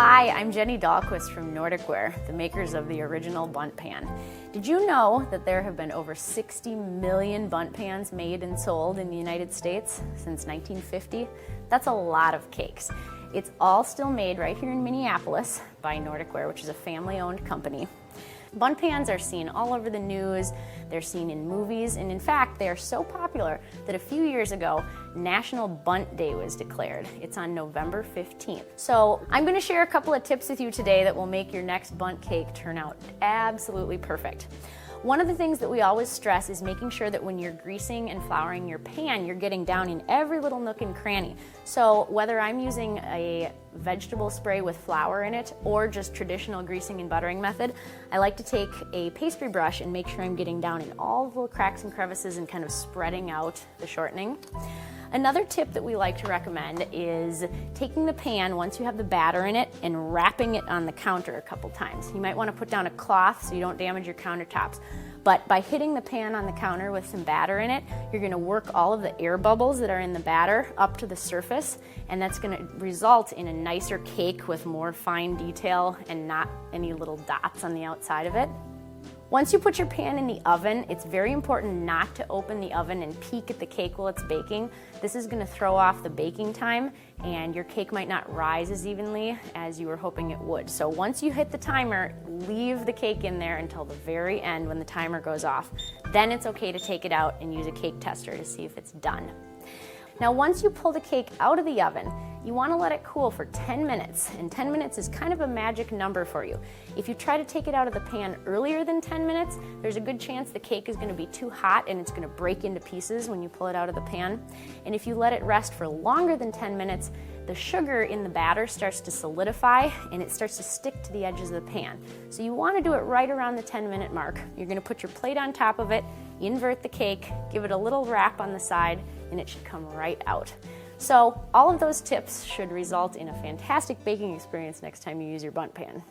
Hi, I'm Jenny Dahlquist from Nordic Ware, the makers of the original bundt pan. Did you know that there have been over 60 million bundt pans made and sold in the United States since 1950? That's a lot of cakes. It's all still made right here in Minneapolis by Nordic Ware, which is a family-owned company. Bundt pans are seen all over the news, they're seen in movies, and in fact, they are so popular that a few years ago, National Bundt Day was declared. It's on November 15th. So I'm going to share a couple of tips with you today that will make your next bundt cake turn out absolutely perfect. One of the things that we always stress is making sure that when you're greasing and flouring your pan, you're getting down in every little nook and cranny. So whether I'm using a vegetable spray with flour in it or just traditional greasing and buttering method, I like to take a pastry brush and make sure I'm getting down in all the little cracks and crevices and kind of spreading out the shortening. Another tip that we like to recommend is taking the pan once you have the batter in it and wrapping it on the counter a couple times. You might want to put down a cloth so you don't damage your countertops. But by hitting the pan on the counter with some batter in it, you're going to work all of the air bubbles that are in the batter up to the surface, and that's going to result in a nicer cake with more fine detail and not any little dots on the outside of it. Once you put your pan in the oven, it's very important not to open the oven and peek at the cake while it's baking. This is going to throw off the baking time and your cake might not rise as evenly as you were hoping it would. So once you hit the timer, leave the cake in there until the very end when the timer goes off. Then it's okay to take it out and use a cake tester to see if it's done. Now once you pull the cake out of the oven, you want to let it cool for 10 minutes, and 10 minutes is kind of a magic number for you. If you try to take it out of the pan earlier than 10 minutes, there's a good chance the cake is going to be too hot and it's going to break into pieces when you pull it out of the pan. And if you let it rest for longer than 10 minutes, the sugar in the batter starts to solidify and it starts to stick to the edges of the pan. So you want to do it right around the 10-minute mark. You're going to put your plate on top of it, invert the cake, give it a little wrap on the side, and it should come right out. So all of those tips should result in a fantastic baking experience next time you use your bundt pan.